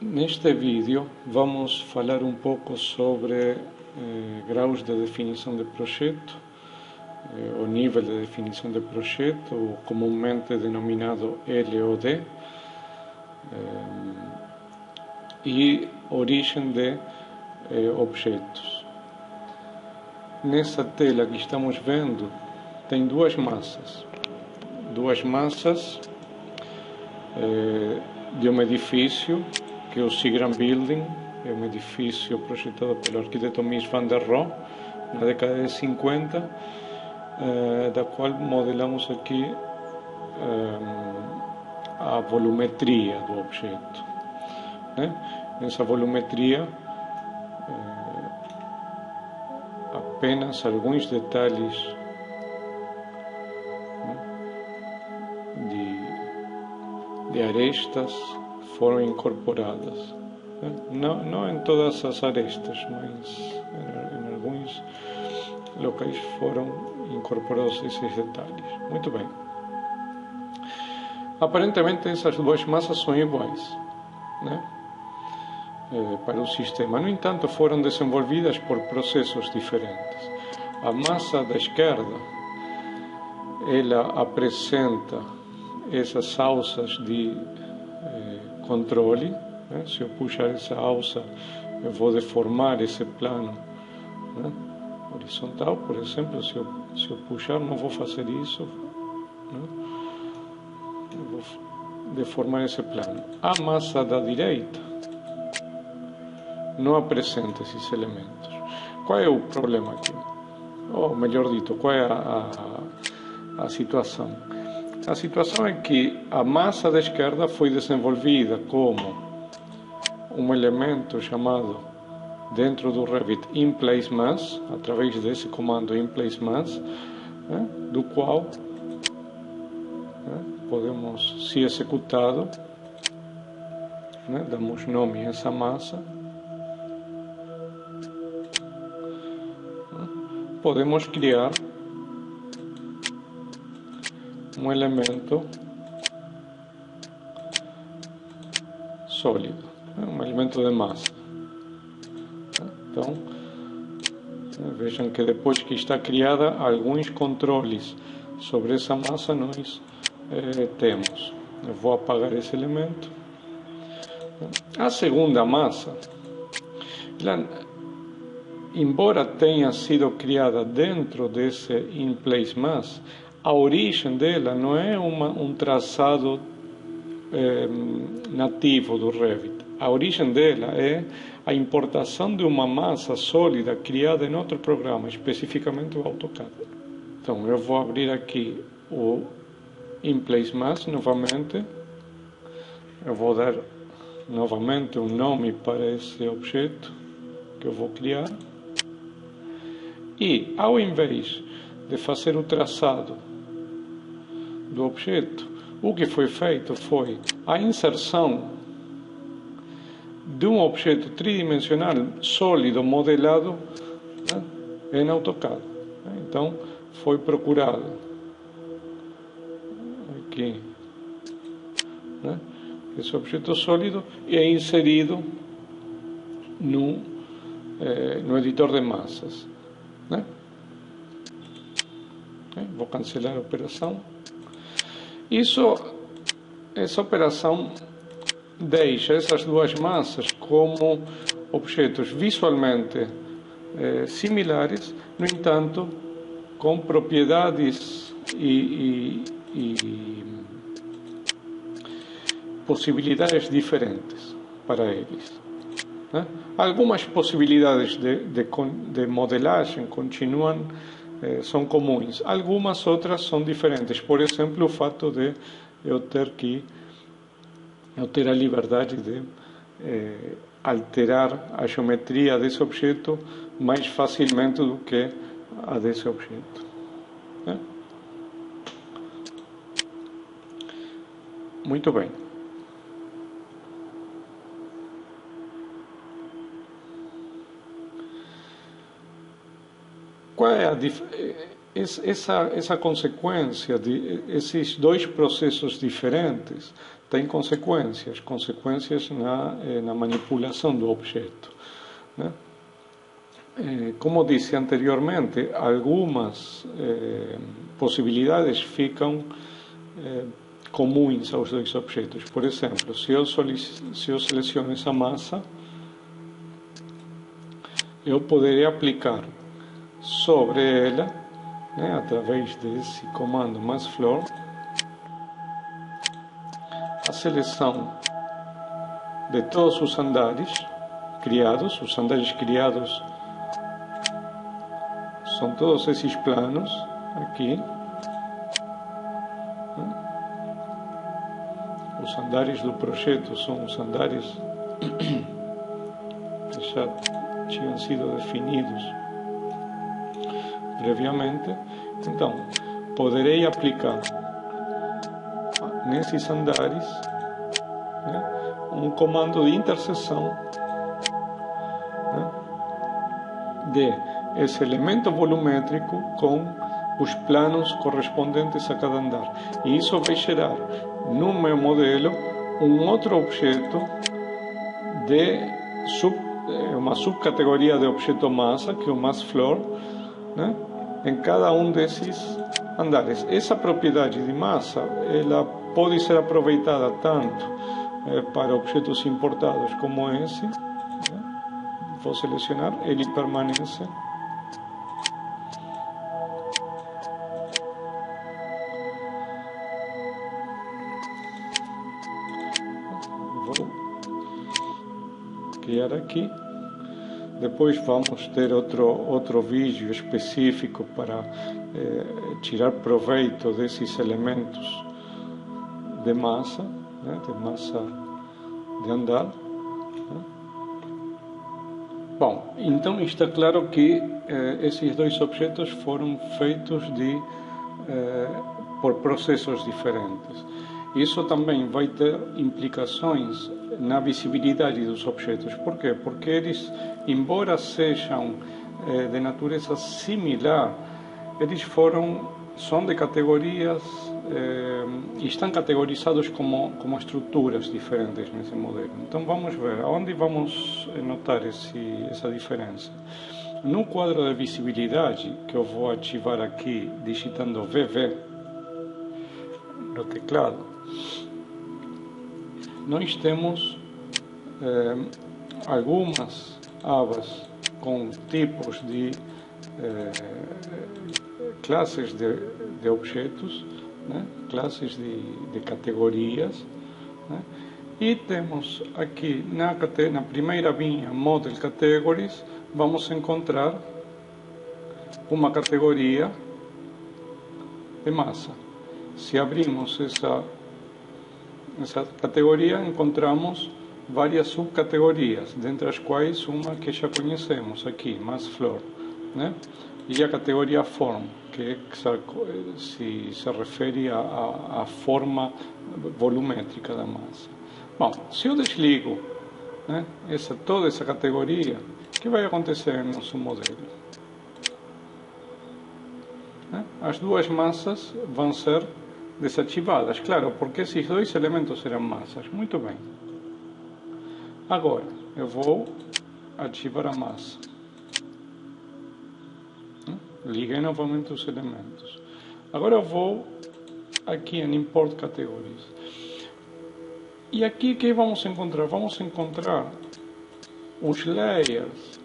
Neste vídeo vamos falar um pouco sobre graus de definição de projeto, o nível de definição de projeto, comumente denominado LOD, e origem de objetos. Nessa tela que estamos vendo tem duas massas de um edifício, que é o Seagram Building, é um edifício projetado pelo arquiteto Mies van der Rohe na década de 50, da qual modelamos aqui a volumetria do objeto. Nessa volumetria, apenas alguns detalhes de arestas foram incorporadas. Não em todas as arestas, mas em alguns locais foram incorporados esses detalhes. Muito bem. Aparentemente essas duas massas são iguais, para o sistema. No entanto, foram desenvolvidas por processos diferentes. A massa da esquerda, ela apresenta essas alças de controle. Se eu puxar essa alça, eu vou deformar esse plano horizontal, por exemplo. Se eu puxar, não vou fazer isso, eu vou deformar esse plano. A massa da direita não apresenta esses elementos. Qual é o problema aqui? Ou melhor dito, qual é a situação? A situação é que a massa da esquerda foi desenvolvida como um elemento chamado, dentro do Revit, In-Place Mass, através desse comando In-Place Mass, do qual podemos, se executado, damos nome a essa massa, podemos criar um elemento sólido, um elemento de massa. Então, vejam que depois que está criada, alguns controles sobre essa massa nós temos. Eu vou apagar esse elemento. A segunda massa, ela, embora tenha sido criada dentro desse In-Place Mass, a origem dela não é um traçado nativo do Revit. A origem dela é a importação de uma massa sólida criada em outro programa, especificamente o AutoCAD. Então, eu vou abrir aqui o In-Place Mass novamente. Eu vou dar novamente um nome para esse objeto que eu vou criar. E, ao invés de fazer o traçado do objeto, o que foi feito foi a inserção de um objeto tridimensional sólido modelado em AutoCAD. Então, foi procurado aqui esse objeto sólido e é inserido no editor de massas. Vou cancelar a operação. Essa operação deixa essas duas massas como objetos visualmente similares, no entanto, com propriedades e possibilidades diferentes para eles. Algumas possibilidades de modelagem continuam, são comuns. Algumas outras são diferentes. Por exemplo, o fato de eu ter a liberdade de alterar a geometria desse objeto mais facilmente do que a desse objeto. Muito bem. Qual é essa consequência de esses dois processos diferentes tem consequências na manipulação do objeto, né? Como disse anteriormente, algumas possibilidades ficam comuns aos dois objetos. Por exemplo, se eu seleciono essa massa, eu poderia aplicar sobre ela, né, através desse comando massFloor, a seleção de todos os andares criados. Os andares criados são todos esses planos aqui. Os andares do projeto são os andares que já tinham sido definidos previamente. Então, poderei aplicar nesses andares, né, um comando de interseção, né, de esse elemento volumétrico com os planos correspondentes a cada andar. E isso vai gerar no meu modelo um outro objeto de uma subcategoria de objeto massa, que é o massFloor, né, em cada um desses andares. Essa propriedade de massa, ela pode ser aproveitada tanto para objetos importados como esse, né? Vou selecionar, ele permanece. Vou criar aqui. Depois vamos ter outro vídeo específico para tirar proveito desses elementos de massa, né, de massa de andar, né? Bom, então está claro que esses dois objetos foram feitos por processos diferentes. Isso também vai ter implicações na visibilidade dos objetos. Por quê? Porque eles, embora sejam de natureza similar, eles são de categorias e estão categorizados como estruturas diferentes nesse modelo. Então vamos ver aonde vamos notar essa diferença. No quadro de visibilidade, que eu vou ativar aqui digitando VV no teclado, nós temos algumas abas com tipos de classes de objetos, né? Classes de categorias, né? E temos aqui na primeira linha Model Categories, vamos encontrar uma categoria de massa. Se abrimos essa categoria, encontramos várias subcategorias, dentre as quais uma que já conhecemos aqui, massFloor, né? E a categoria Form, que se refere à forma volumétrica da massa. Bom, se eu desligo, né, toda essa categoria, o que vai acontecer no nosso modelo? Né? As duas massas vão ser desativadas, claro, porque esses dois elementos eram massas. Muito bem. Agora, eu vou ativar a massa. Liguei novamente os elementos. Agora eu vou aqui em Import Categories. E aqui o que vamos encontrar? Vamos encontrar os layers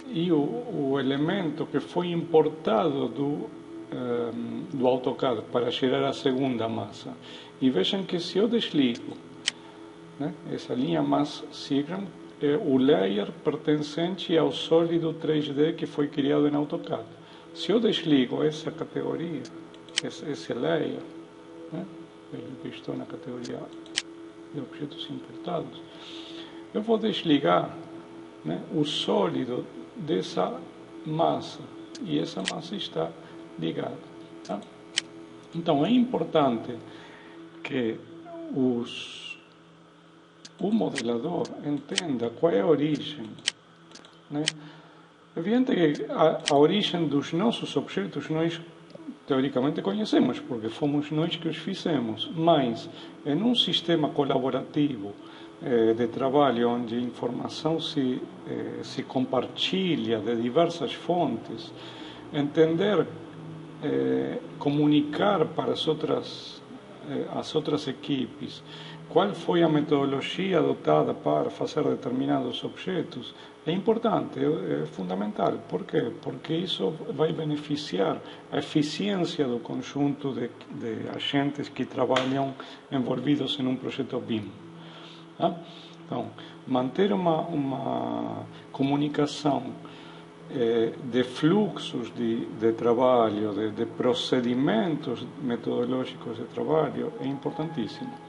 e o elemento que foi importado do AutoCAD para gerar a segunda massa. E vejam que se eu desligo, né, essa linha Mass Sequence, é o layer pertencente ao sólido 3D que foi criado em AutoCAD. Se eu desligo essa categoria, esse layer, né, eu estou na categoria de objetos importados, eu vou desligar, né, o sólido dessa massa, e essa massa está ligada. Tá? Então é importante que o modelador entenda qual é a origem, né? É evidente que a origem dos nossos objetos nós teoricamente conhecemos, porque fomos nós que os fizemos, mas em um sistema colaborativo de trabalho onde a informação se compartilha de diversas fontes, entender, comunicar para as outras equipes qual foi a metodologia adotada para fazer determinados objetos, é importante, é fundamental. Por quê? Porque isso vai beneficiar a eficiência do conjunto de agentes que trabalham envolvidos em um projeto BIM. Tá? Então, manter uma comunicação de fluxos de trabalho, de procedimentos metodológicos de trabalho é importantíssimo.